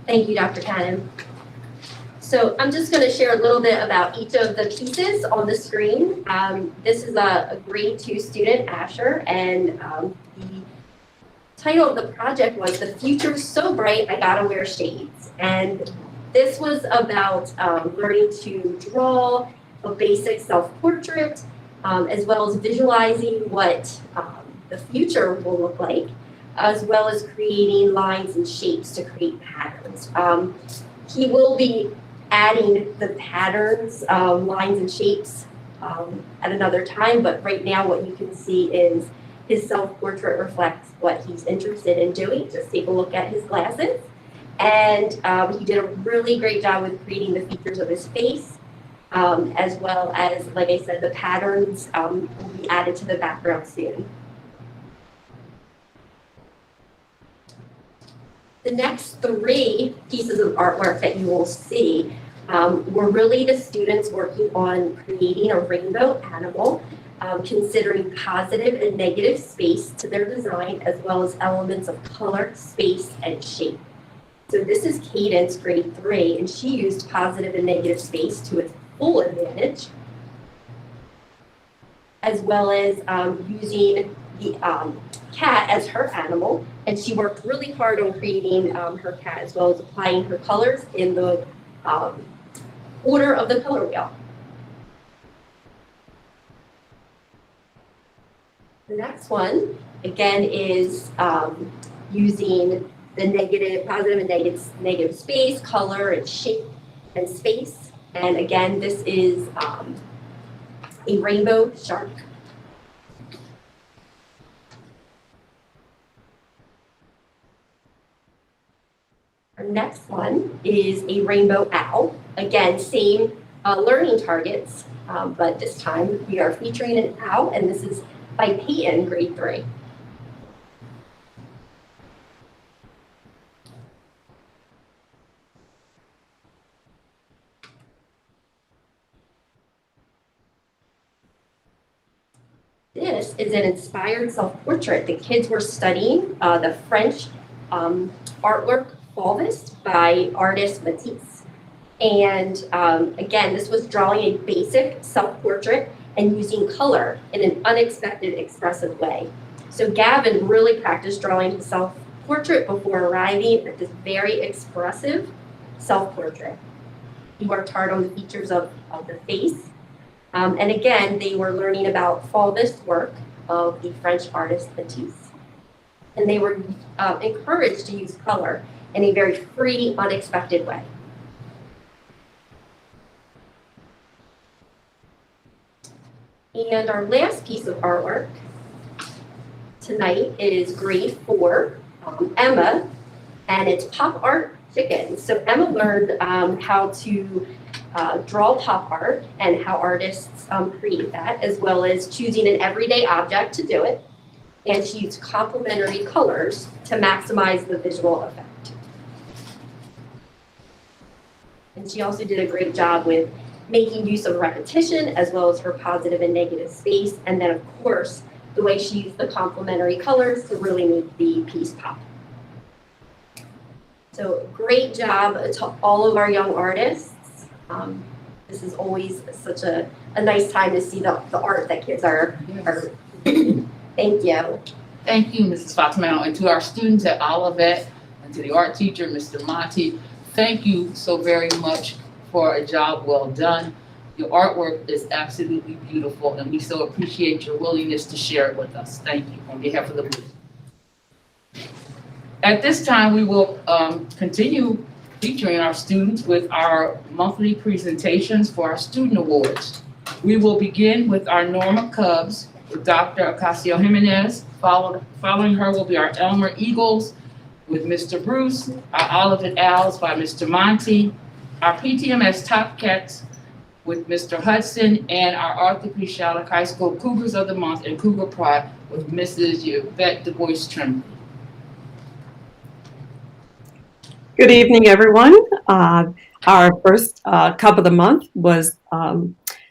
Thank you, Dr. Cannon. So I'm just going to share a little bit about each of the pieces on the screen. This is a grade 2 student, Asher, and the title of the project was "The Future's So Bright, I Gotta Wear Shades." And this was about learning to draw a basic self-portrait, as well as visualizing what the future will look like, as well as creating lines and shapes to create patterns. He will be adding the patterns, lines and shapes at another time, but right now what you can see is his self-portrait reflects what he's interested in doing. Just take a look at his glasses. And he did a really great job with creating the features of his face, as well as, like I said, the patterns will be added to the background soon. The next 3 pieces of artwork that you will see were really the students working on creating a rainbow animal, considering positive and negative space to their design, as well as elements of color, space, and shape. So this is Cadence, grade 3, and she used positive and negative space to its full advantage, as well as using the cat as her animal, and she worked really hard on creating her cat, as well as applying her colors in the order of the color wheel. The next one, again, is using the positive and negative space, color, and shape, and space. And again, this is a rainbow shark. Our next one is a rainbow owl. Again, same learning targets, but this time we are featuring an owl, and this is by Peyton, grade 3. This is an inspired self-portrait. The kids were studying the French artwork Fauvist by artist Matisse. And again, this was drawing a basic self-portrait and using color in an unexpected, expressive way. So Gavin really practiced drawing his self-portrait before arriving at this very expressive self-portrait. He worked hard on the features of the face. And again, they were learning about Fauvist work of the French artist Matisse. And they were encouraged to use color in a very free, unexpected way. And our last piece of artwork tonight is grade 4, Emma, and it's pop art chickens. So Emma learned how to draw pop art and how artists create that, as well as choosing an everyday object to do it. And she used complementary colors to maximize the visual effect. And she also did a great job with making use of repetition, as well as her positive and negative space. And then, of course, the way she used the complementary colors to really make the piece pop. So great job to all of our young artists. This is always such a nice time to see the art that kids are Thank you. Thank you, Mrs. Fatimano, and to our students at Olivet, and to the art teacher, Mr. Monty, thank you so very much for a job well done. Your artwork is absolutely beautiful, and we so appreciate your willingness to share it with us. Thank you on behalf of the group. At this time, we will continue featuring our students with our monthly presentations for our student awards. We will begin with our Norma Cubs with Dr. Ocasio Jimenez. Following her will be our Elmer Eagles with Mr. Bruce, our Olivet Owls by Mr. Monty, our PTMS Top Cats with Mr. Hudson, and our Arthur P. Shallock High School Cougars of the Month and Cougar Pride with Mrs. Yvette Du Bois Trim. Good evening, everyone. Our first Cub of the Month was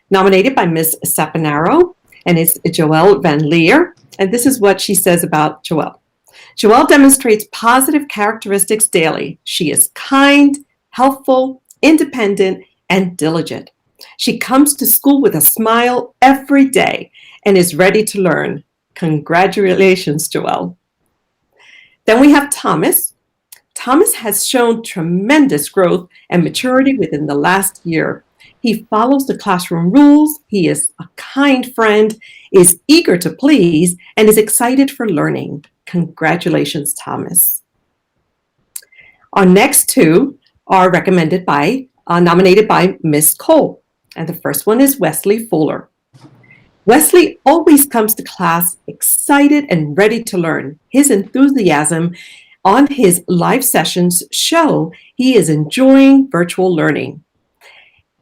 nominated by Ms. Saponaro, and it's Joelle Van Leer. And this is what she says about Joelle. Joelle demonstrates positive characteristics daily. She is kind, helpful, independent, and diligent. She comes to school with a smile every day and is ready to learn. Congratulations, Joelle. Then we have Thomas. Thomas has shown tremendous growth and maturity within the last year. He follows the classroom rules. He is a kind friend, is eager to please, and is excited for learning. Congratulations, Thomas. Our next two are nominated by Miss Cole. And the first one is Wesley Fuller. Wesley always comes to class excited and ready to learn. His enthusiasm on his live sessions show he is enjoying virtual learning.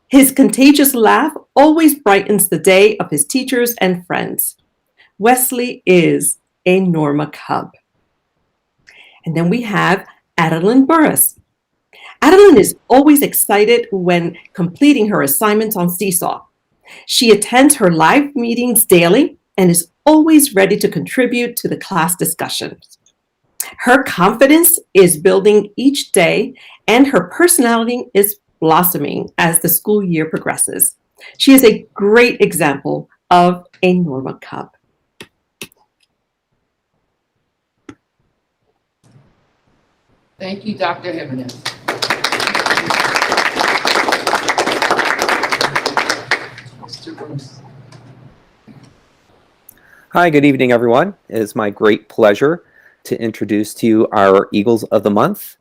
His contagious laugh always brightens the day of his teachers and friends. Wesley is a Norma Cub. And then we have Adeline Burris. Adeline is always excited when completing her assignments on Seesaw. She attends her live meetings daily and is always ready to contribute to the class discussions. Her confidence is building each day, and her personality is blossoming as the school year progresses. She is a great example of a Norma Cub. Thank you, Dr. Jimenez. Mr. Bruce. Hi, good evening, everyone. It is my great pleasure to introduce to you our Eagles of the Month.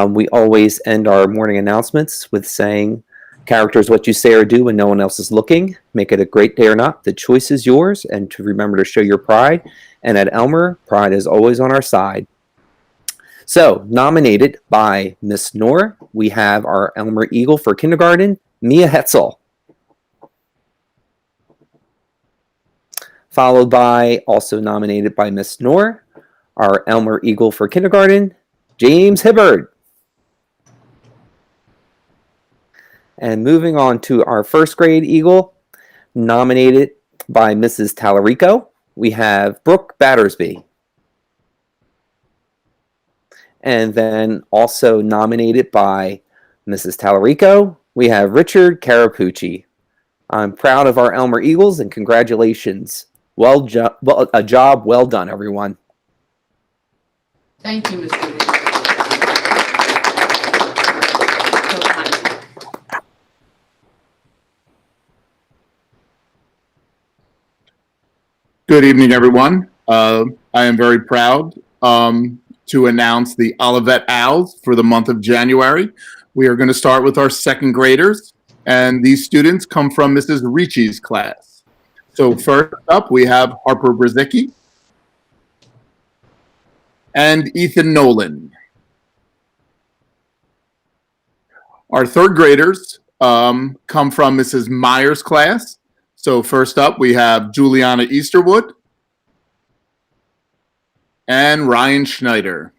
We always end our morning announcements with saying, character is what you say or do when no one else is looking. Make it a great day or not. The choice is yours, and to remember to show your pride. And at Elmer, pride is always on our side. So, nominated by Miss Noor, we have our Elmer Eagle for kindergarten, Mia Hetzel. Followed by, also nominated by Miss Noor, our Elmer Eagle for kindergarten, James Hibbard. And moving on to our first grade Eagle, nominated by Mrs. Tallarico, we have Brooke Battersby. And then also nominated by Mrs. Tallarico, we have Richard Carapucci. I'm proud of our Elmer Eagles and congratulations. A job well done, everyone. Thank you, Mr. Lee. Good evening, everyone. I am very proud to announce the Olivet Owls for the month of January. We are going to start with our second graders, and these students come from Mrs. Ricci's class. So first up, we have Harper Brzezicki and Ethan Nolan. Our third graders come from Mrs. Meyer's class. So first up, we have Juliana Easterwood and Ryan Schneider.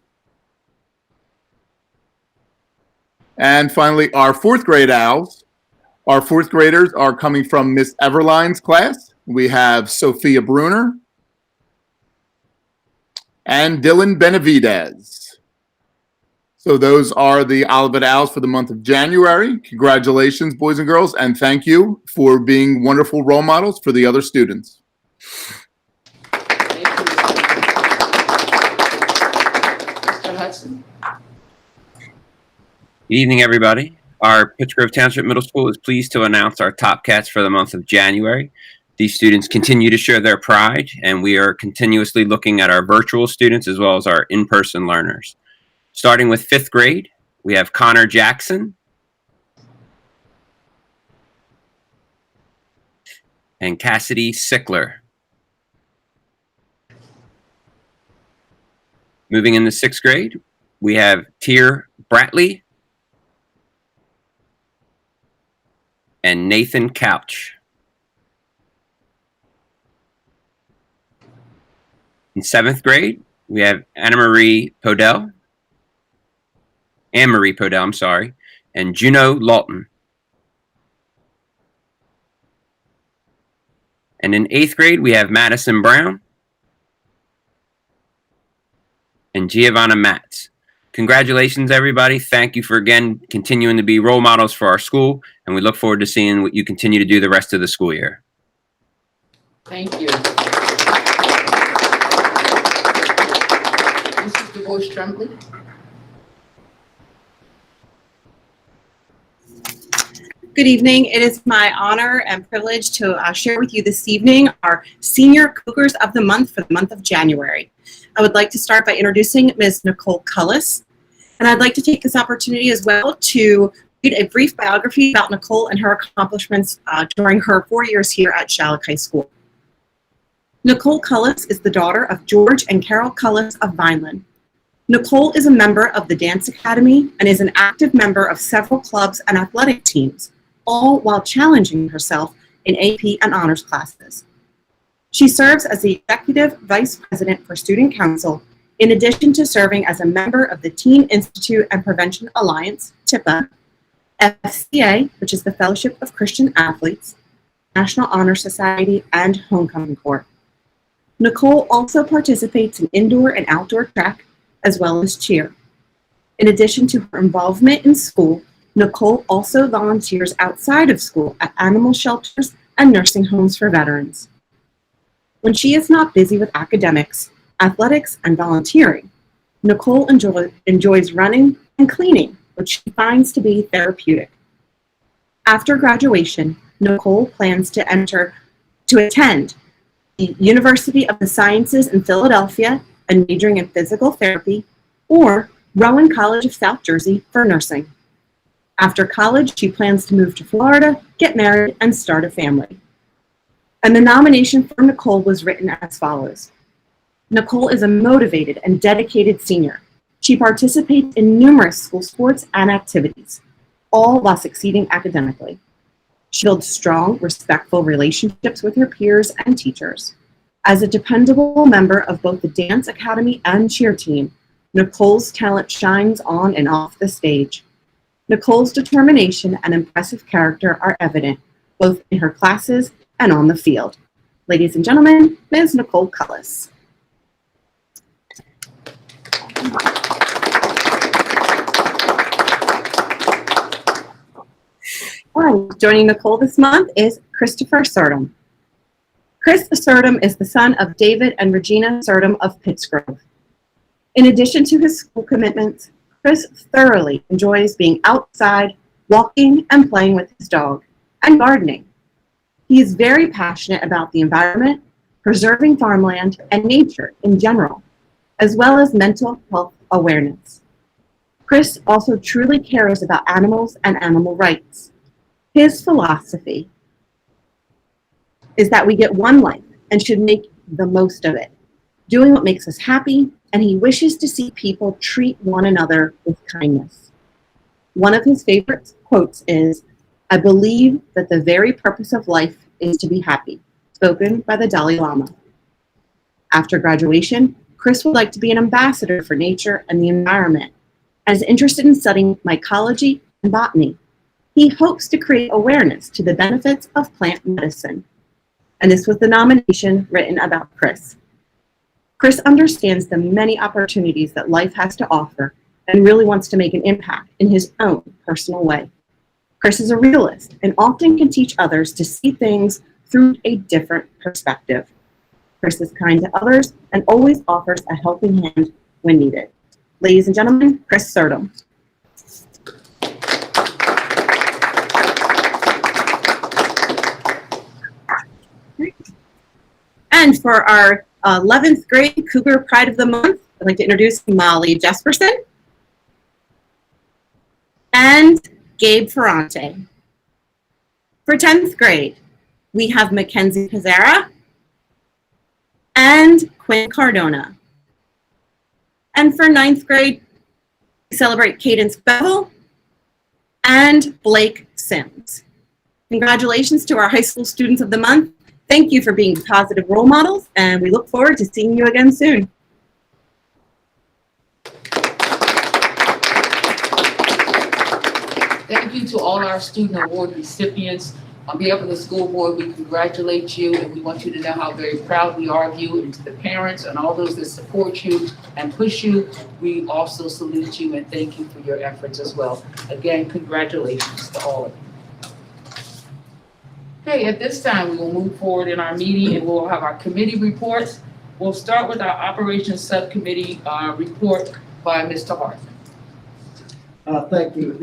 And finally, our fourth grade owls. Our fourth graders are coming from Miss Everline's class. We have Sophia Bruner and Dylan Benavidez. So those are the Olivet Owls for the month of January. Congratulations, boys and girls, and thank you for being wonderful role models for the other students. Mr. Hudson. Good evening, everybody. Our Pittsgrove Township Middle School is pleased to announce our top cats for the month of January. These students continue to share their pride, and we are continuously looking at our virtual students as well as our in-person learners. Starting with fifth grade, we have Connor Jackson and Cassidy Sickler. Moving into sixth grade, we have Tier Bratley and Nathan Couch. In seventh grade, we have Anne-Marie Podell, and Juno Lawton. And in eighth grade, we have Madison Brown and Giovanna Matz. Congratulations, everybody. Thank you for, again, continuing to be role models for our school, and we look forward to seeing what you continue to do the rest of the school year. Thank you. Mrs. DeVos Tremblay. Good evening. It is my honor and privilege to share with you this evening our Senior Cougars of the Month for the month of January. I would like to start by introducing Ms. Nicole Cullis, and I'd like to take this opportunity as well to read a brief biography about Nicole and her accomplishments during her 4 years here at Shalleck High School. Nicole Cullis is the daughter of George and Carol Cullis of Vineland. Nicole is a member of the Dance Academy and is an active member of several clubs and athletic teams, all while challenging herself in AP and honors classes. She serves as the Executive Vice President for Student Council, in addition to serving as a member of the Teen Institute and Prevention Alliance, TIPA, FCA, which is the Fellowship of Christian Athletes, National Honor Society, and Homecoming Corps. Nicole also participates in indoor and outdoor track, as well as cheer. In addition to her involvement in school, Nicole also volunteers outside of school at animal shelters and nursing homes for veterans. When she is not busy with academics, athletics, and volunteering, Nicole enjoys running and cleaning, which she finds to be therapeutic. After graduation, Nicole plans to attend the University of the Sciences in Philadelphia and majoring in physical therapy, or Rowan College of South Jersey for nursing. After college, she plans to move to Florida, get married, and start a family. And the nomination for Nicole was written as follows. Nicole is a motivated and dedicated senior. She participates in numerous school sports and activities, all while succeeding academically. She builds strong, respectful relationships with her peers and teachers. As a dependable member of both the Dance Academy and cheer team, Nicole's talent shines on and off the stage. Nicole's determination and impressive character are evident, both in her classes and on the field. Ladies and gentlemen, Ms. Nicole Cullis. Joining Nicole this month is Christopher Surdom. Chris Surdom is the son of David and Regina Surdom of Pittsgrove. In addition to his school commitments, Chris thoroughly enjoys being outside, walking and playing with his dog, and gardening. He is very passionate about the environment, preserving farmland, and nature in general, as well as mental health awareness. Chris also truly cares about animals and animal rights. His philosophy is that we get one life and should make the most of it, doing what makes us happy, and he wishes to see people treat one another with kindness. One of his favorite quotes is, "I believe that the very purpose of life is to be happy," spoken by the Dalai Lama. After graduation, Chris would like to be an ambassador for nature and the environment, and is interested in studying mycology and botany. He hopes to create awareness to the benefits of plant medicine. And this was the nomination written about Chris. Chris understands the many opportunities that life has to offer and really wants to make an impact in his own personal way. Chris is a realist and often can teach others to see things through a different perspective. Chris is kind to others and always offers a helping hand when needed. Ladies and gentlemen, Chris Surdom. And for our 11th grade Cougar Pride of the Month, I'd like to introduce Molly Jesperson and Gabe Ferrante. For 10th grade, we have Mackenzie Pizzara and Quinn Cardona. And for 9th grade, we celebrate Cadence Bevel and Blake Sims. Congratulations to our high school students of the month. Thank you for being positive role models, and we look forward to seeing you again soon. Thank you to all our student award recipients On behalf of the school board, we congratulate you and we want you to know how very proud we are of you, and to the parents and all those that support you and push you, we also salute you and thank you for your efforts as well. Again, congratulations to all of you. Okay, at this time, we will move forward in our meeting and we'll have our committee reports. We'll start with our operations subcommittee report by Mr. Hart. Thank you.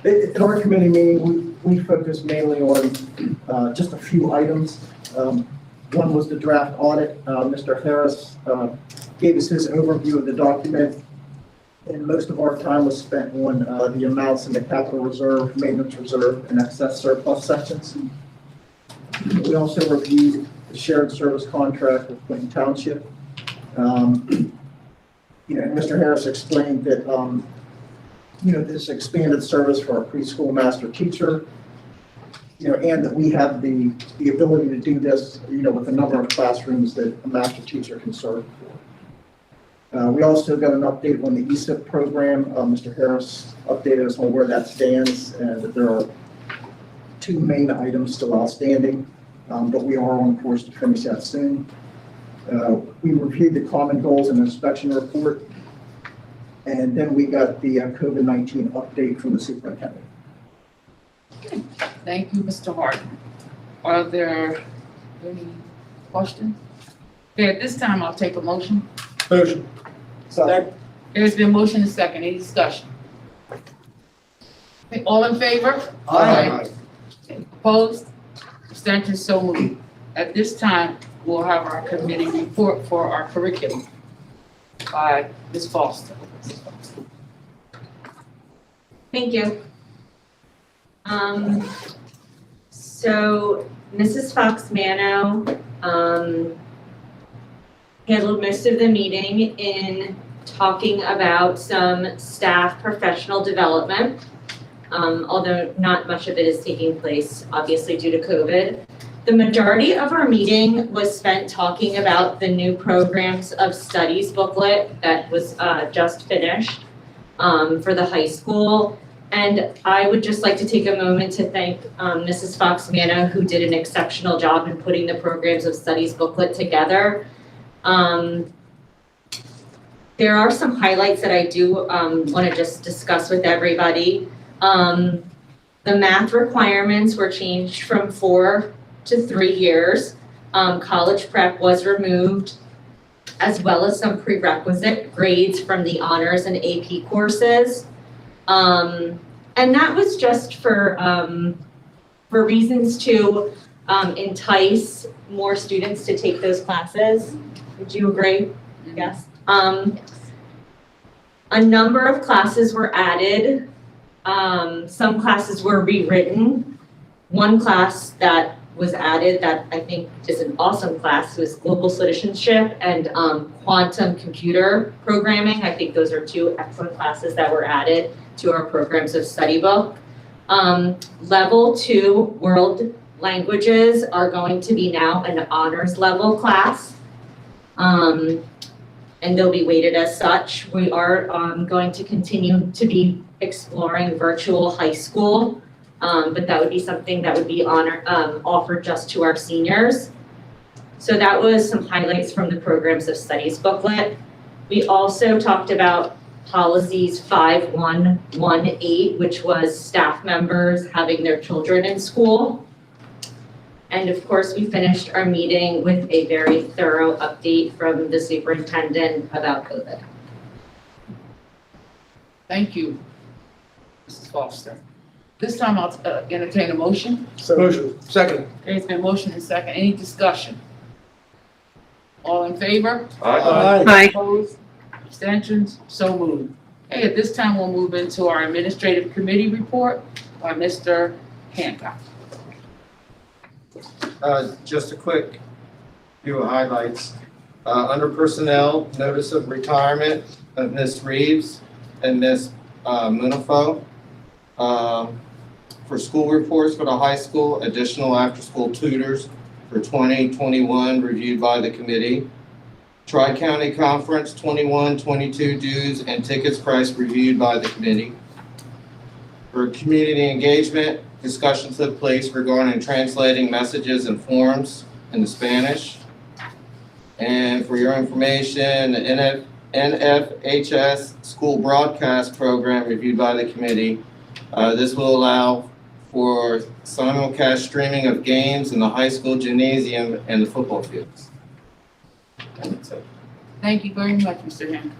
At our committee meeting, we focused mainly on just a few items. One was the draft audit. Mr. Harris gave us his overview of the document, and most of our time was spent on the amounts in the capital reserve, maintenance reserve, and excess surplus sections. We also reviewed the shared service contract with Clinton Township. Mr. Harris explained that this expanded service for our preschool master teacher, and that we have the ability to do this, with a number of classrooms that a master teacher can serve for. We also got an update on the ESIP program. Mr. Harris updated us on where that stands, and that there are 2 main items still outstanding, but we are on course to finish that soon. We reviewed the common goals and inspection report. And then we got the COVID-19 update from the superintendent. Thank you, Mr. Hart. Are there any questions? Okay, at this time, I'll take a motion. Motion. Second. There's been motion and second. Any discussion? Okay, all in favor? Aye. Opposed? Abstentions, so moved. At this time, we'll have our committee report for our curriculum by Ms. Foster. Thank you. So Mrs. Fox Mano handled most of the meeting in talking about some staff professional development, although not much of it is taking place, obviously due to COVID. The majority of our meeting was spent talking about the new programs of studies booklet that was just finished for the high school. And I would just like to take a moment to thank Mrs. Fox Mano, who did an exceptional job in putting the programs of studies booklet together. There are some highlights that I do want to just discuss with everybody. The math requirements were changed from 4 to 3 years. College prep was removed, as well as some prerequisite grades from the honors and AP courses. And that was just for reasons to entice more students to take those classes. Would you agree? Yes. A number of classes were added. Some classes were rewritten. One class that was added that I think is an awesome class was global citizenship and quantum computer programming. I think those are 2 excellent classes that were added to our programs of study book. Level 2 world languages are going to be now an honors level class. And they'll be weighted as such. We are going to continue to be exploring virtual high school, but that would be something that would be offered just to our seniors. So that was some highlights from the programs of studies booklet. We also talked about policies 5118, which was staff members having their children in school. And of course, we finished our meeting with a very thorough update from the superintendent about COVID. Thank you, Mrs. Foster. This time I'll entertain a motion. Motion. Second. There's been motion and second. Any discussion? All in favor? Aye. Opposed? Abstentions? So moved. Okay, at this time, we'll move into our administrative committee report by Mr. Hancock. Just a quick few highlights. Under personnel, notice of retirement of Ms. Reeves and Ms. Munifo. For school reports for the high school, additional after-school tutors for 2021 reviewed by the committee. Tri-County Conference 21-22 dues and tickets price reviewed by the committee. For community engagement, discussions took place regarding translating messages and forms into Spanish. And for your information, the NFHS school broadcast program reviewed by the committee. This will allow for simulcast streaming of games in the high school gymnasium and the football fields. Thank you very much, Mr. Hancock.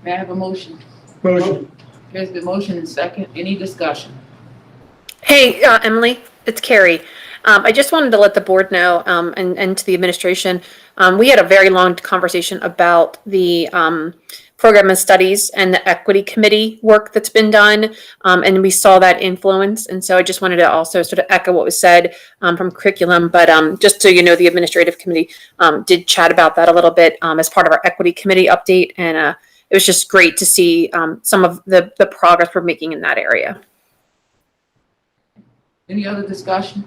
May I have a motion? Motion. There's been motion and second. Any discussion? Hey, Emily, it's Carrie. I just wanted to let the board know, and to the administration, we had a very long conversation about the program of studies and the equity committee work that's been done, and we saw that influence. And so I just wanted to also sort of echo what was said from curriculum. But just so you know, the administrative committee did chat about that a little bit as part of our equity committee update, and it was just great to see some of the progress we're making in that area. Any other discussion?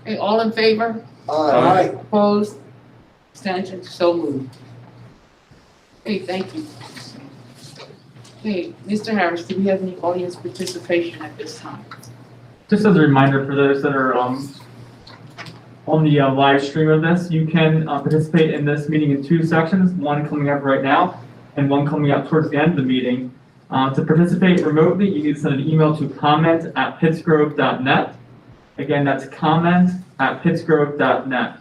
Okay, all in favor? Aye. Opposed? Abstentions? So moved. Okay, thank you. Okay, Mr. Harris, do we have any audience participation at this time? Just as a reminder for those that are on the live stream of this, you can participate in this meeting in two sections, one coming up right now and one coming up towards the end of the meeting. To participate remotely, you can send an email to comment@pittsgrove.net. Again, that's comment@pittsgrove.net.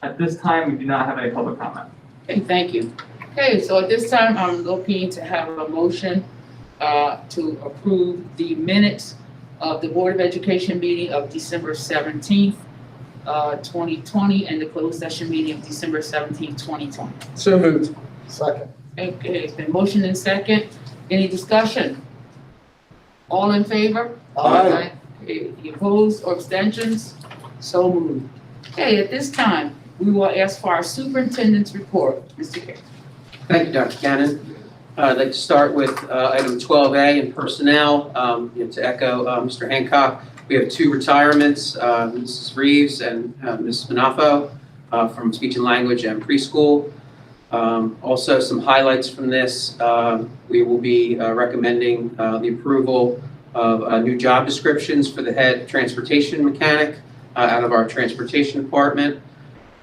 At this time, we do not have any public comment. Okay, thank you. Okay, so at this time, I'm looking to have a motion to approve the minutes of the Board of Education meeting of December 17th, 2020, and the closed session meeting of December 17th, 2020. So moved. Second. Okay, it's been motion and second. Any discussion? All in favor? Aye. Okay, any opposed or abstentions? So moved. Okay, at this time, we will ask for our superintendent's report. Mr. Carey. Thank you, Dr. Cannon. I'd like to start with item 12A in personnel. To echo Mr. Hancock, we have two retirements, Mrs. Reeves and Mrs. Manafo from speech and language and preschool. Also, some highlights from this, we will be recommending the approval of new job descriptions for the head transportation mechanic out of our transportation department,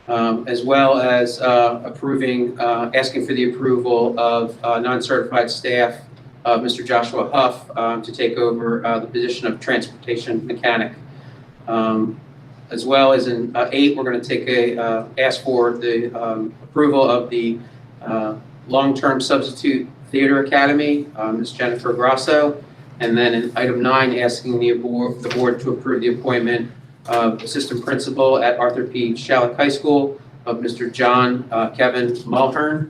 as well as asking for the approval of non-certified staff, Mr. Joshua Huff, to take over the position of transportation mechanic. As well as in 8, we're going to ask for the approval of the long-term substitute theater academy, Ms. Jennifer Grasso. And then in item 9, asking the board to approve the appointment of assistant principal at Arthur P. Shalleck High School of Mr. John Kevin Mulhern.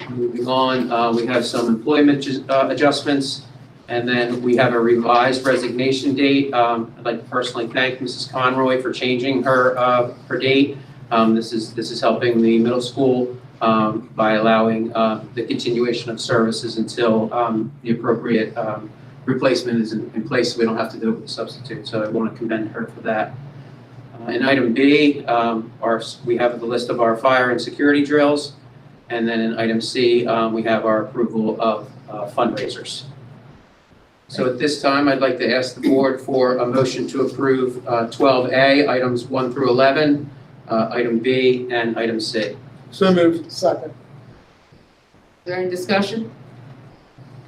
Moving on, we have some employment adjustments. And then we have a revised resignation date. I'd like to personally thank Mrs. Conroy for changing her date. This is helping the middle school by allowing the continuation of services until the appropriate replacement is in place, so we don't have to do it with a substitute. So I want to commend her for that. In item B, we have the list of our fire and security drills. And then in item C, we have our approval of fundraisers. So at this time, I'd like to ask the board for a motion to approve 12A, items 1 through 11, item B, and item C. So moved. Second. Is there any discussion?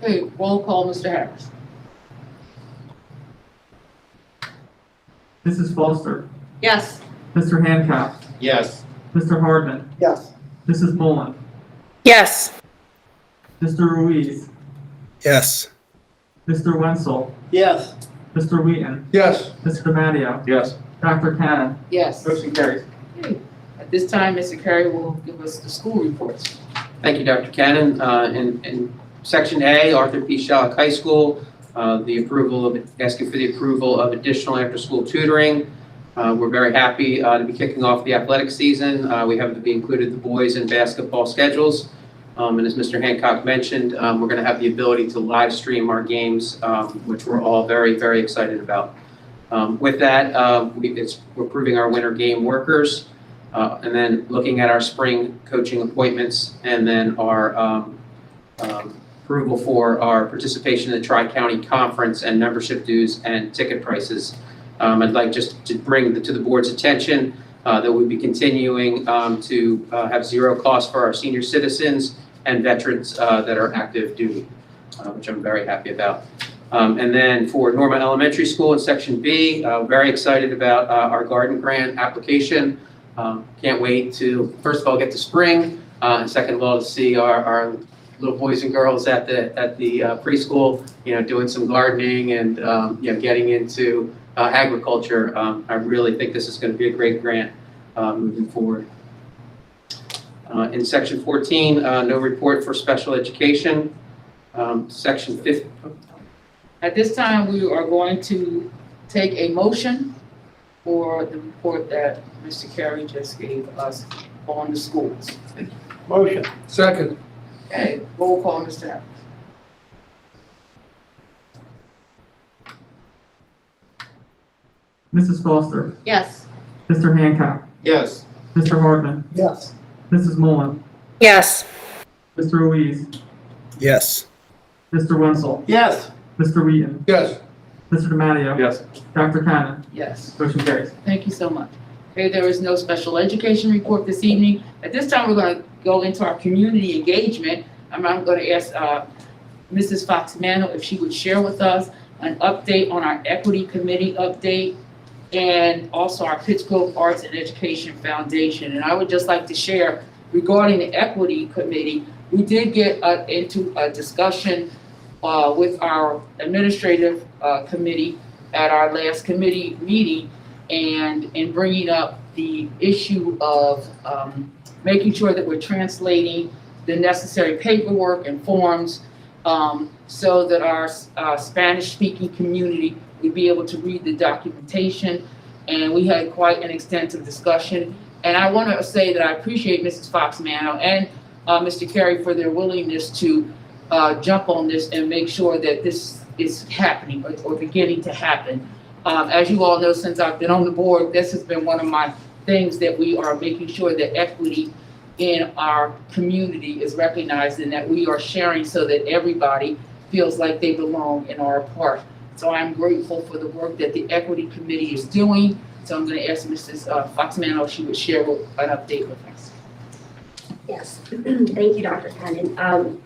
Okay, roll call, Mr. Harris. Mrs. Foster, Yes. Mr. Hancock, Yes. Mr. Hardman, Yes. Mrs. Mullen, Yes. Mr. Ruiz, Yes. Mr. Wenzel, Yes. Mr. Wheaton, Yes. Mr. DiMatteo, Yes. Dr. Cannon. Yes. Motion carries. Okay. At this time, Mr. Carey will give us the school reports. Thank you, Dr. Cannon. In section A, Arthur P. Shalleck High School, asking for the approval of additional after-school tutoring. We're very happy to be kicking off the athletic season. We have included the boys in basketball schedules. And as Mr. Hancock mentioned, we're going to have the ability to live stream our games, which we're all very, very excited about. With that, we're approving our winter game workers, and then looking at our spring coaching appointments, and then our approval for our participation in the Tri-County Conference and membership dues and ticket prices. I'd like just to bring to the board's attention that we'll be continuing to have zero cost for our senior citizens and veterans that are active duty, which I'm very happy about. And then for Norma Elementary School in Section B, very excited about our garden grant application. Can't wait to, first of all, get to spring, and second of all, to see our little boys and girls at the preschool, doing some gardening and, getting into agriculture. I really think this is going to be a great grant moving forward. In Section 14, no report for special education. Section 15. At this time, we are going to take a motion for the report that Mr. Carey just gave us on the schools. Motion. Second. Okay, roll call, Mr. Harris. Mrs. Foster, Yes. Mr. Hancock, Yes. Mr. Hartman, Yes. Mrs. Mullen, Yes. Mr. Ruiz, Yes. Mr. Wenzel, Yes. Mr. Wheaton, Yes. Mr. DiMatteo. Yes. Dr. Cannon. Yes. Motion carries. Thank you so much. Okay, there is no special education report this evening. At this time, we're going to go into our community engagement. I'm going to ask Mrs. Fox-Mano if she would share with us an update on our equity committee update and also our Pittsgrove Arts and Education Foundation. And I would just like to share regarding the equity committee, we did get into a discussion with our administrative committee at our last committee meeting, and in bringing up the issue of making sure that we're translating the necessary paperwork and forms so that our Spanish-speaking community would be able to read the documentation. And we had quite an extensive discussion. And I want to say that I appreciate Mrs. Fox-Mano and Mr. Carey for their willingness to jump on this and make sure that this is happening or beginning to happen. As you all know, since I've been on the board, this has been one of my things that we are making sure that equity in our community is recognized and that we are sharing so that everybody feels like they belong and are a part. So I'm grateful for the work that the equity committee is doing. So I'm going to ask Mrs. Fox-Mano if she would share an update with us. Yes, thank you, Dr. Cannon.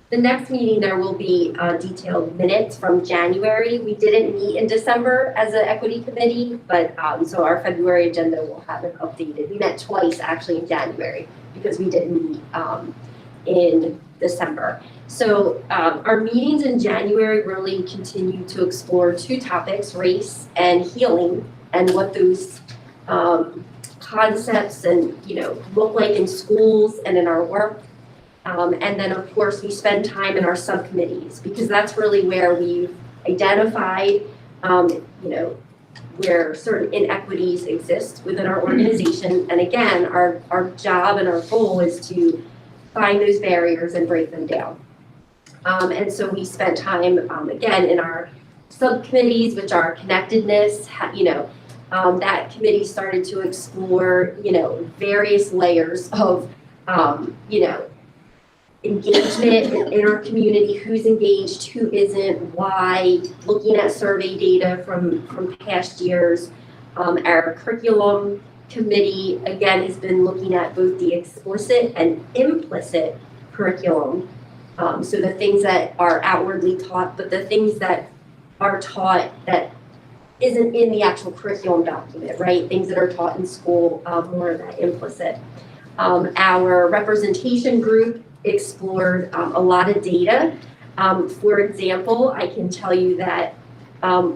The next meeting, there will be detailed minutes from January. We didn't meet in December as an equity committee, but so our February agenda will have it updated. We met twice actually in January because we didn't meet in December. So our meetings in January really continue to explore two topics, race and healing, and what those concepts and look like in schools and in our work. And then, of course, we spend time in our subcommittees because that's really where we've identified, where certain inequities exist within our organization. And again, our job and our goal is to find those barriers and break them down. And so we spent time, again, in our subcommittees, which are connectedness, that committee started to explore, various layers of, engagement in our community, who's engaged, who isn't, why, looking at survey data from past years. Our curriculum committee, again, has been looking at both the explicit and implicit curriculum. So the things that are outwardly taught, but the things that are taught that isn't in the actual curriculum document, right? Things that are taught in school, more of that implicit. Our representation group explored a lot of data. For example, I can tell you that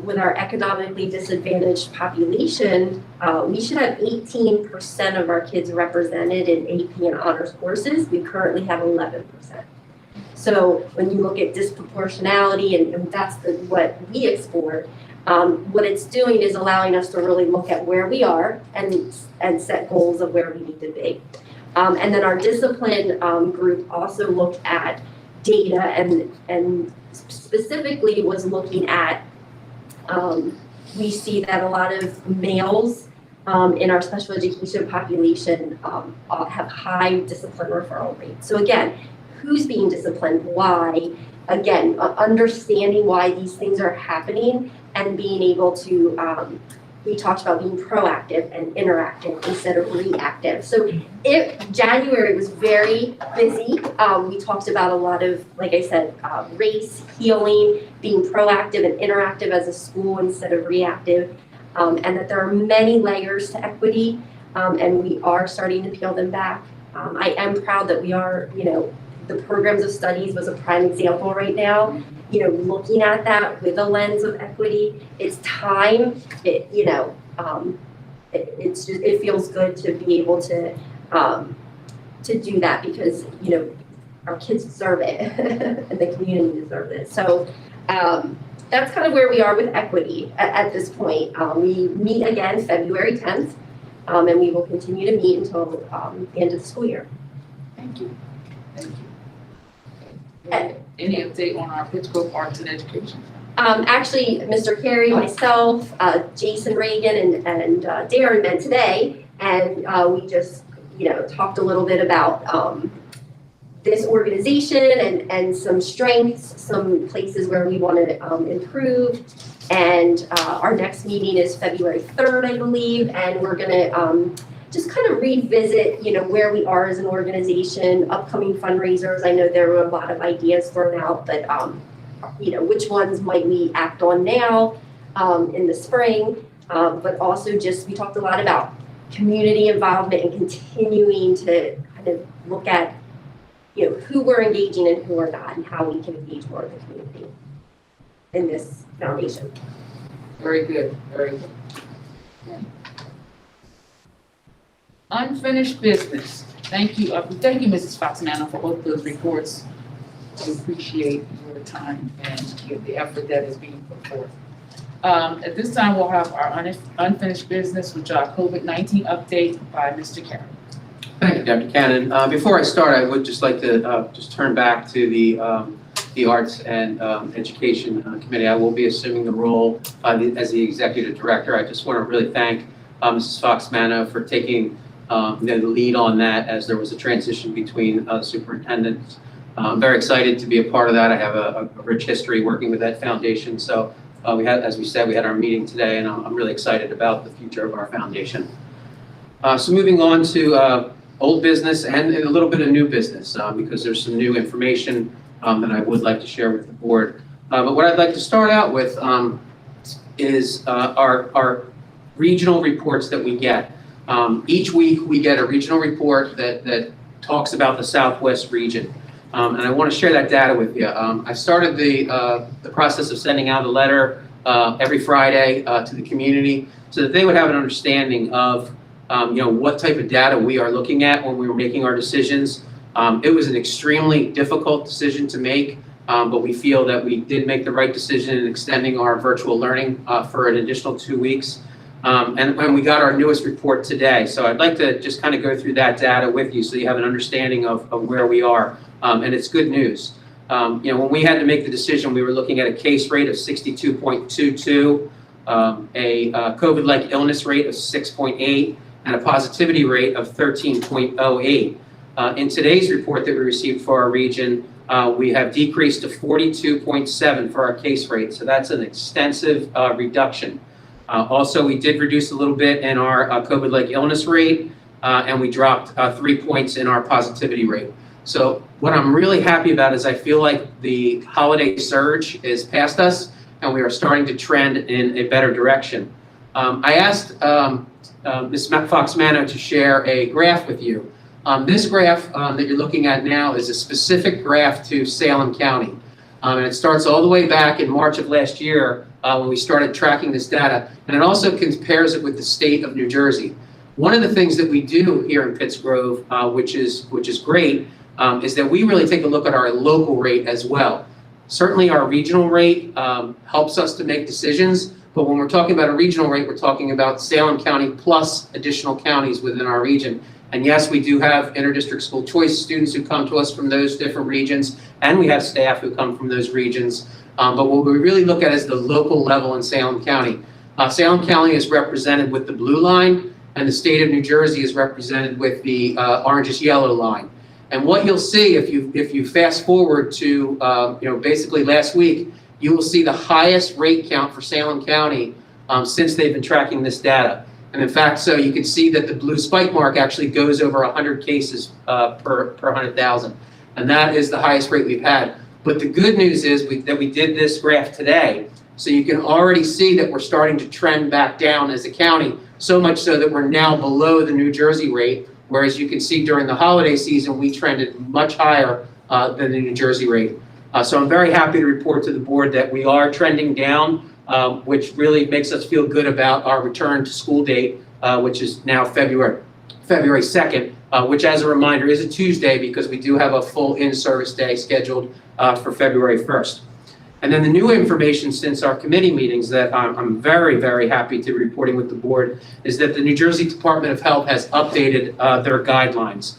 with our economically disadvantaged population, we should have 18% of our kids represented in AP and honors courses. We currently have 11%. So when you look at disproportionality, and that's what we explored, what it's doing is allowing us to really look at where we are and set goals of where we need to be. And then our discipline group also looked at data and specifically was looking at, we see that a lot of males in our special education population have high discipline referral rates. So again, who's being disciplined, why, again, understanding why these things are happening and being able to, we talked about being proactive and interactive instead of reactive. So January was very busy. We talked about a lot of, like I said, race, healing, being proactive and interactive as a school instead of reactive, and that there are many layers to equity, and we are starting to peel them back. I am proud that we are, the programs of studies was a prime example right now. Looking at that with a lens of equity, it's time. It feels good to be able to do that because our kids deserve it and the community deserves it. So that's kind of where we are with equity at this point. We meet again February 10th, and we will continue to meet until the end of the school year. Thank you. Thank you. Any update on our Pittsgrove Arts and Education? Actually, Mr. Carey, myself, Jason Reagan, and Darren met today, and we just, talked a little bit about this organization and some strengths, some places where we want to improve. And our next meeting is February 3rd, I believe, and we're going to just kind of revisit, where we are as an organization, upcoming fundraisers. I know there were a lot of ideas thrown out, but which ones might we act on now in the spring, but also just, we talked a lot about community involvement and continuing to kind of look at, who we're engaging and who we're not, and how we can engage more of the community in this foundation. Very good, very good. Yeah. Unfinished business. Thank you, Mrs. Foxman, for both those reports. We appreciate your time and the effort that is being put forth. At this time, we'll have our unfinished business, which are COVID-19 update by Mr. Carey. Thank you, Dr. Cannon. Before I start, I would just like to just turn back to the Arts and Education Committee. I will be assuming the role as the Executive Director. I just want to really thank Mrs. Fox-Manno for taking the lead on that as there was a transition between superintendents. I'm very excited to be a part of that. I have a rich history working with that foundation. So as we said, we had our meeting today, and I'm really excited about the future of our foundation. So moving on to old business and a little bit of new business, because there's some new information that I would like to share with the board. But what I'd like to start out with is our regional reports that we get. Each week we get a regional report that talks about the Southwest region. And I want to share that data with you. I started the process of sending out a letter every Friday to the community so that they would have an understanding of what type of data we are looking at when we were making our decisions. It was an extremely difficult decision to make, but we feel that we did make the right decision in extending our virtual learning for an additional 2 weeks. And we got our newest report today. So I'd like to just kind of go through that data with you so you have an understanding of where we are. And it's good news. When we had to make the decision, we were looking at a case rate of 62.22, a COVID-like illness rate of 6.8, and a positivity rate of 13.08. In today's report that we received for our region, we have decreased to 42.7 for our case rate. So that's an extensive reduction. Also, we did reduce a little bit in our COVID-like illness rate, and we dropped 3 points in our positivity rate. So what I'm really happy about is I feel like the holiday surge is past us, and we are starting to trend in a better direction. I asked Ms. Fox-Manno to share a graph with you. This graph that you're looking at now is a specific graph to Salem County. And it starts all the way back in March of last year when we started tracking this data. And it also compares it with the state of New Jersey. One of the things that we do here in Pittsgrove, which is great, is that we really take a look at our local rate as well. Certainly our regional rate helps us to make decisions, but when we're talking about a regional rate, we're talking about Salem County plus additional counties within our region. And yes, we do have interdistrict school choice students who come to us from those different regions, and we have staff who come from those regions. But what we really look at is the local level in Salem County. Salem County is represented with the blue line, and the state of New Jersey is represented with the orangish yellow line. And what you'll see if you fast forward to basically last week, you will see the highest rate count for Salem County since they've been tracking this data. And in fact, so you can see that the blue spike mark actually goes over 100 cases per 100,000. And that is the highest rate we've had. But the good news is that we did this graph today. So you can already see that we're starting to trend back down as a county, so much so that we're now below the New Jersey rate. Whereas you can see during the holiday season, we trended much higher than the New Jersey rate. So I'm very happy to report to the board that we are trending down, which really makes us feel good about our return to school date, which is now February 2nd, which as a reminder is a Tuesday because we do have a full in-service day scheduled for February 1st. And then the new information since our committee meetings that I'm very, very happy to be reporting with the board is that the New Jersey Department of Health has updated their guidelines.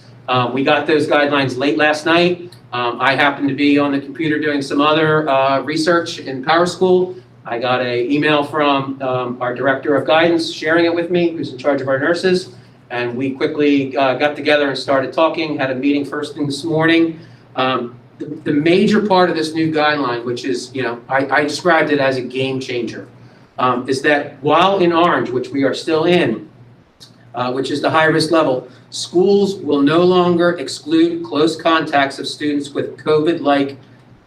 We got those guidelines late last night. I happened to be on the computer doing some other research in Power School. I got an email from our Director of Guidance sharing it with me, who's in charge of our nurses. And we quickly got together and started talking, had a meeting first thing this morning. The major part of this new guideline, which is, I described it as a game changer, is that while in orange, which we are still in, which is the high risk level, schools will no longer exclude close contacts of students with COVID-like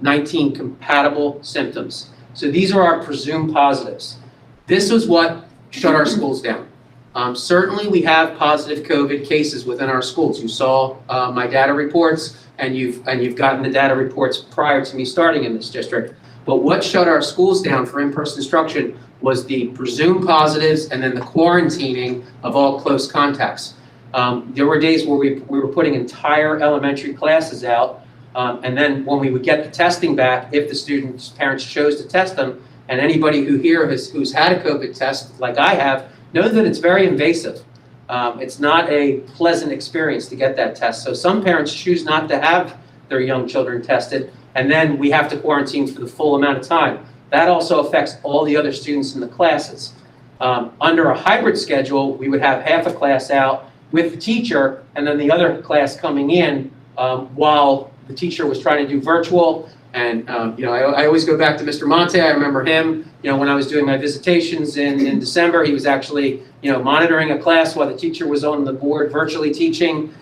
19 compatible symptoms. So these are our presumed positives. This was what shut our schools down. Certainly we have positive COVID cases within our schools. You saw my data reports. And you've gotten the data reports prior to me starting in this district. But what shut our schools down for in-person instruction was the presumed positives and then the quarantining of all close contacts. There were days where we were putting entire elementary classes out, and then when we would get the testing back, if the students' parents chose to test them, and anybody who's had a COVID test like I have, knows that it's very invasive. It's not a pleasant experience to get that test. So some parents choose not to have their young children tested, and then we have to quarantine for the full amount of time. That also affects all the other students in the classes. Under a hybrid schedule, we would have half a class out with the teacher, and then the other class coming in while the teacher was trying to do virtual. And I always go back to Mr. Monte. I remember him, when I was doing my visitations in December, he was actually, monitoring a class while the teacher was on the board virtually teaching.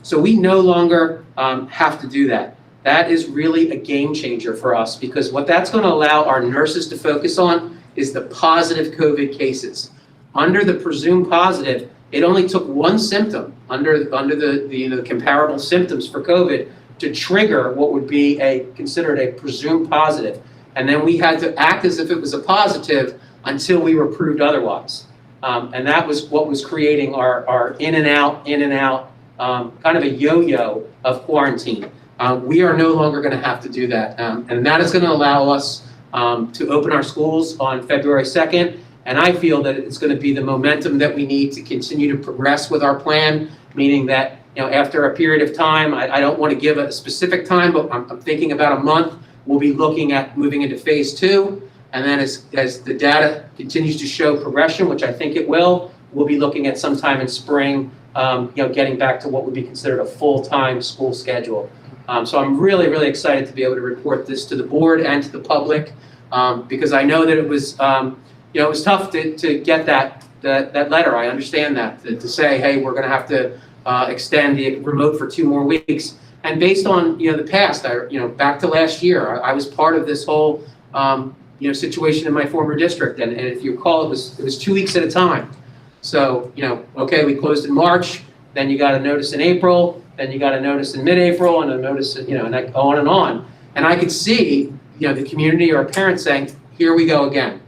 So we no longer have to do that. That is really a game changer for us because what that's going to allow our nurses to focus on is the positive COVID cases. Under the presumed positive, it only took one symptom under the comparable symptoms for COVID to trigger what would be considered a presumed positive. And then we had to act as if it was a positive until we were proved otherwise. And that was what was creating our in and out, kind of a yo-yo of quarantine. We are no longer going to have to do that. And that is going to allow us to open our schools on February 2nd. And I feel that it's going to be the momentum that we need to continue to progress with our plan, meaning that after a period of time, I don't want to give a specific time, but I'm thinking about a month, we'll be looking at moving into phase 2. And then as the data continues to show progression, which I think it will, we'll be looking at sometime in spring, getting back to what would be considered a full-time school schedule. So I'm really, really excited to be able to report this to the board and to the public because I know that it was, it was tough to get that letter. I understand that, to say, hey, we're going to have to extend the remote for 2 more weeks. And based on, the past, back to last year, I was part of this whole, situation in my former district. And if you recall, it was 2 weeks at a time. So, okay, we closed in March, then you got a notice in April, then you got a notice in mid-April and a notice, and that on and on. And I could see, the community or parents saying, here we go again.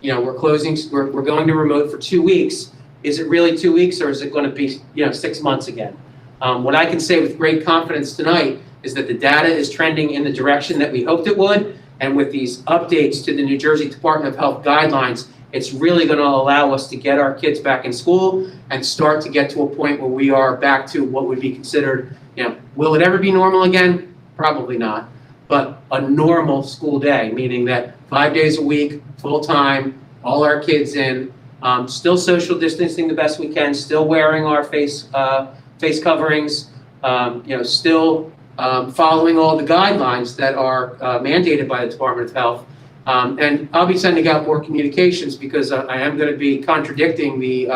We're closing, we're going to remote for 2 weeks. Is it really 2 weeks or is it going to be, 6 months again? What I can say with great confidence tonight is that the data is trending in the direction that we hoped it would. And with these updates to the New Jersey Department of Health guidelines, it's really going to allow us to get our kids back in school and start to get to a point where we are back to what would be considered, will it ever be normal again? Probably not. But a normal school day, meaning that 5 days a week, full time, all our kids in, still social distancing the best we can, still wearing our face coverings, still following all the guidelines that are mandated by the Department of Health. And I'll be sending out more communications because I am going to be contradicting the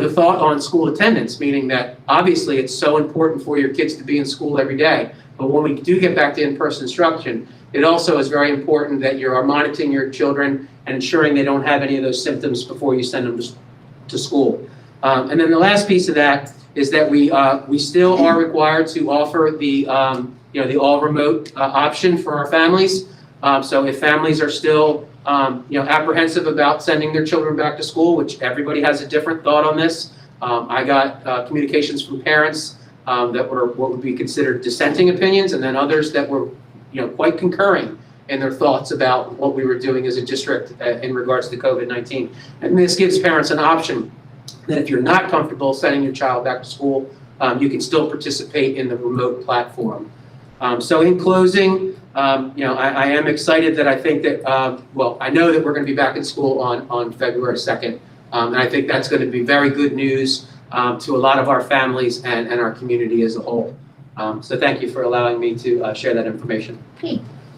thought on school attendance, meaning that obviously it's so important for your kids to be in school every day. But when we do get back to in-person instruction, it also is very important that you are monitoring your children and ensuring they don't have any of those symptoms before you send them to school. And then the last piece of that is that we still are required to offer the all remote option for our families. So if families are still apprehensive about sending their children back to school, which everybody has a different thought on this, I got communications from parents that were what would be considered dissenting opinions, and then others that were quite concurring in their thoughts about what we were doing as a district in regards to COVID-19. And this gives parents an option that if you're not comfortable sending your child back to school, you can still participate in the remote platform. So in closing, I am excited that I think that, I know that we're going to be back in school on February 2nd. And I think that's going to be very good news to a lot of our families and our community as a whole. So thank you for allowing me to share that information.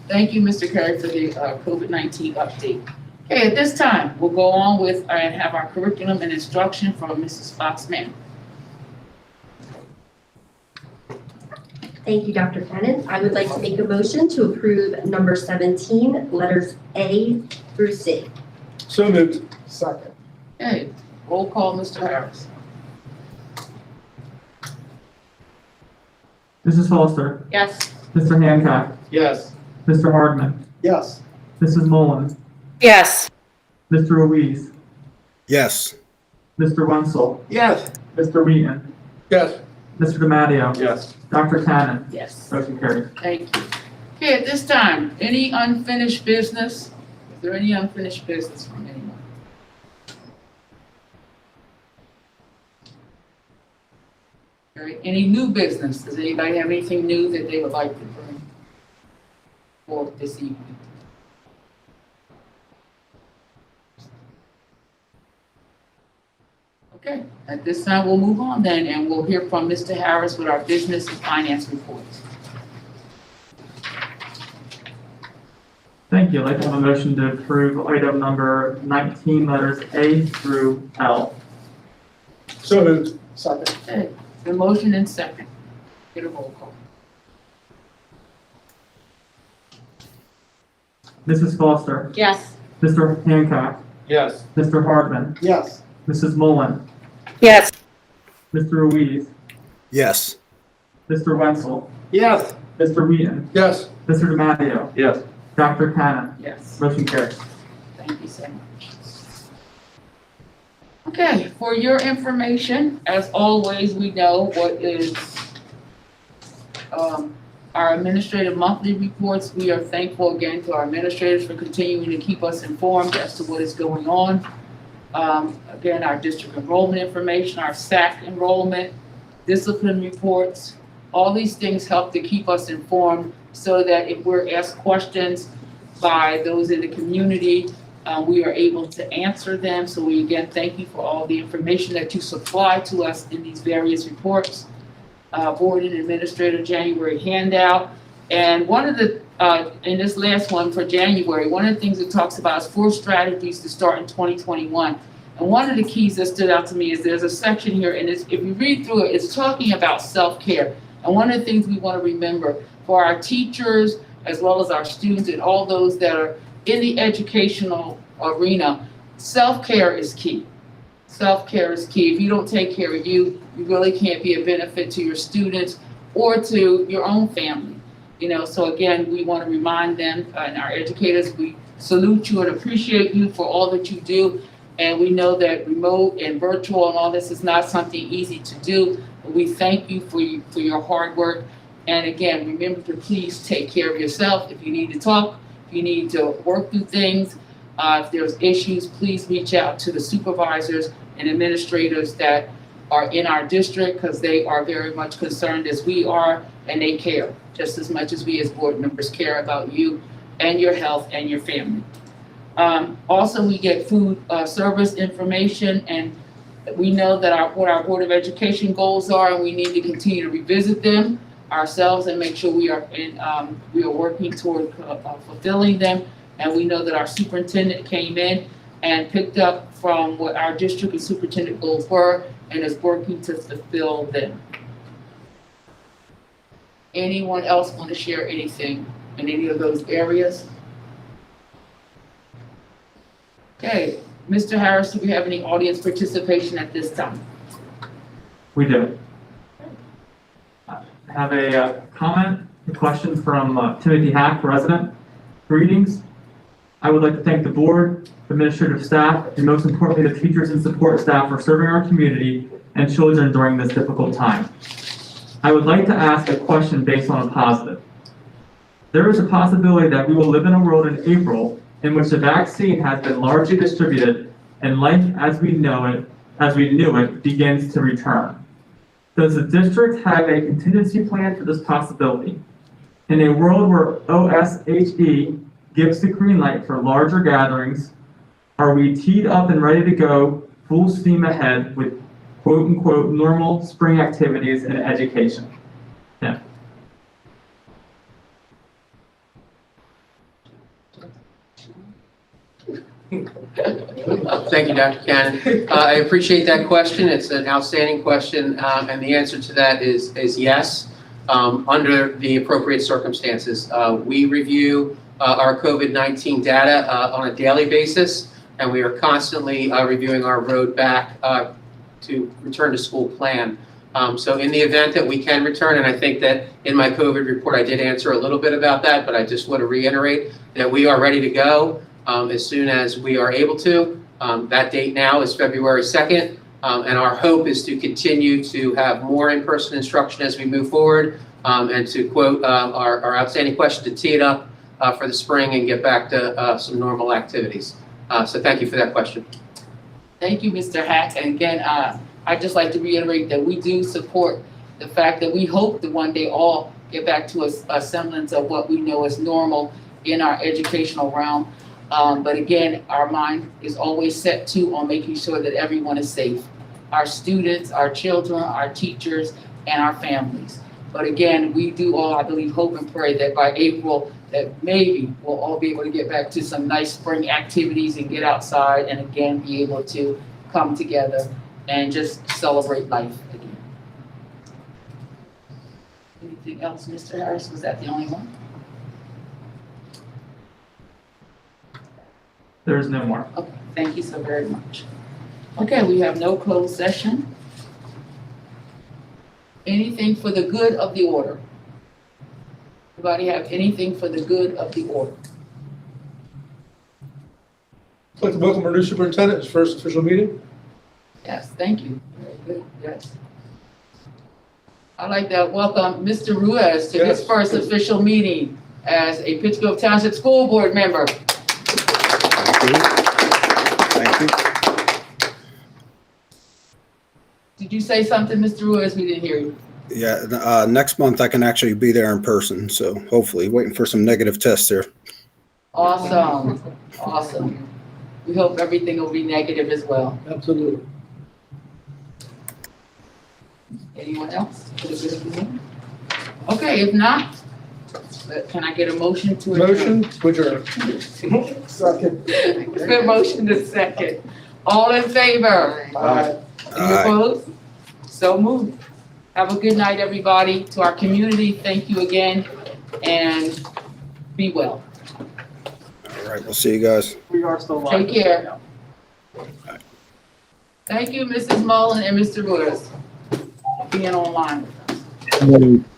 Thank you, Mr. Curry, for the COVID-19 update. Okay, at this time, we'll go on with and have our curriculum and instruction from Mrs. Foxman. Thank you, Dr. Cannon. I would like to make a motion to approve number 17, letters A through C. So moved. Second. Okay, roll call, Mr. Harris. Mrs. Foster, Yes. Mr. Hancock, Yes. Mr. Hardman, Yes. Mrs. Mullen, Yes. Mr. Ruiz, Yes. Mr. Wenzel, Yes. Mr. Wheaton, Yes. Mr. DiMatteo, Yes. Dr. Cannon. Yes. Motion carried. Thank you. Okay, at this time, any unfinished business? Is there any unfinished business from anyone? All right, any new business? Does anybody have anything new that they would like to bring forth this evening? Okay, at this time, we'll move on then, and we'll hear from Mr. Harris with our business and finance reports. Thank you. I'd like to have a motion to approve item number 19, letters A through L. So moved. Second. Okay, the motion and second. Get a roll call. Mrs. Foster, Yes. Mr. Hancock, Yes. Mr. Hardman, Yes. Mrs. Mullen, Yes. Mr. Ruiz, Yes. Mr. Wenzel, Yes. Mr. Wheaton, Yes. Mr. DiMatteo, Yes. Dr. Cannon. Yes. Motion carries. Thank you so much. Okay, for your information, as always, we know what is our administrative monthly reports. We are thankful again to our administrators for continuing to keep us informed as to what is going on. Again, our district enrollment information, our SAC enrollment, discipline reports, all these things help to keep us informed so that if we're asked questions by those in the community, we are able to answer them. So we again thank you for all the information that you supply to us in these various reports. Board and Administrator January handout. And one of the, in this last one for January, one of the things it talks about is 4 strategies to start in 2021. And one of the keys that stood out to me is there's a section here, and if you read through it, it's talking about self-care. And one of the things we want to remember for our teachers, as well as our students and all those that are in the educational arena, self-care is key. Self-care is key. If you don't take care of you, you really can't be a benefit to your students or to your own family. So again, we want to remind them and our educators, we salute you and appreciate you for all that you do. And we know that remote and virtual and all this is not something easy to do. But we thank you for your hard work. And again, remember to please take care of yourself. If you need to talk, if you need to work through things, if there's issues, please reach out to the supervisors and administrators that are in our district, because they are very much concerned as we are, and they care just as much as we as board members care about you and your health and your family. Also, we get food service information, and We know that what our Board of Education goals are, and we need to continue to revisit them ourselves and make sure we are working toward fulfilling them. And we know that our superintendent came in and picked up from what our district and superintendent goals were and is working to fulfill them. Anyone else want to share anything in any of those areas? Okay, Mr. Harris, do we have any audience participation at this time? We do. I have a comment, a question from Timothy Hack, resident. Greetings. I would like to thank the board, administrative staff, and most importantly, the teachers and support staff for serving our community and children during this difficult time. I would like to ask a question based on a positive. There is a possibility that we will live in a world in April in which the vaccine has been largely distributed and life as we knew it begins to return. Does the district have a contingency plan for this possibility? In a world where OSHE gives the green light for larger gatherings, are we teed up and ready to go full steam ahead with quote unquote normal spring activities and education? Yeah. Thank you, Dr. Cannon. I appreciate that question. It's an outstanding question, and the answer to that is yes, under the appropriate circumstances. We review our COVID-19 data on a daily basis, and we are constantly reviewing our road back to return to school plan. So in the event that we can return, and I think that in my COVID report I did answer a little bit about that, but I just want to reiterate that we are ready to go as soon as we are able to. That date now is February 2nd, and our hope is to continue to have more in-person instruction as we move forward, and to quote our outstanding question, to tee it up for the spring and get back to some normal activities. So thank you for that question. Thank you, Mr. Hack. And again, I'd just like to reiterate that we do support the fact that we hope to one day all get back to a semblance of what we know as normal in our educational realm. But again, our mind is always set to on making sure that everyone is safe. Our students, our children, our teachers, and our families. But again, we do all, I believe, hope and pray that by April, that maybe we'll all be able to get back to some nice spring activities and get outside and again be able to come together and just celebrate life again. Anything else, Mr. Harris? Was that the only one? There's no more. Okay, thank you so very much. Okay, we have no closed session. Anything for the good of the order? Anybody have anything for the good of the order? I'd like to welcome our new superintendent, his first official meeting. Yes, thank you. Very good, yes. I'd like to welcome Mr. Ruiz to his first official meeting as a Pittsgrove Township School Board member. Thank you. Did you say something, Mr. Ruiz? We didn't hear you. Yeah, next month I can actually be there in person, so hopefully, waiting for some negative tests here. Awesome, awesome. We hope everything will be negative as well. Absolutely. Anyone else? Okay, if not, can I get a motion to adjourn? Motion to adjourn. Second. Good motion to second. All in favor? Aye. Any opposed? So moved. Have a good night, everybody. To our community, thank you again, and be well. All right, we'll see you guys. We are still live. Take care. Thank you, Mrs. Mullen and Mr. Ruiz, for being online with us.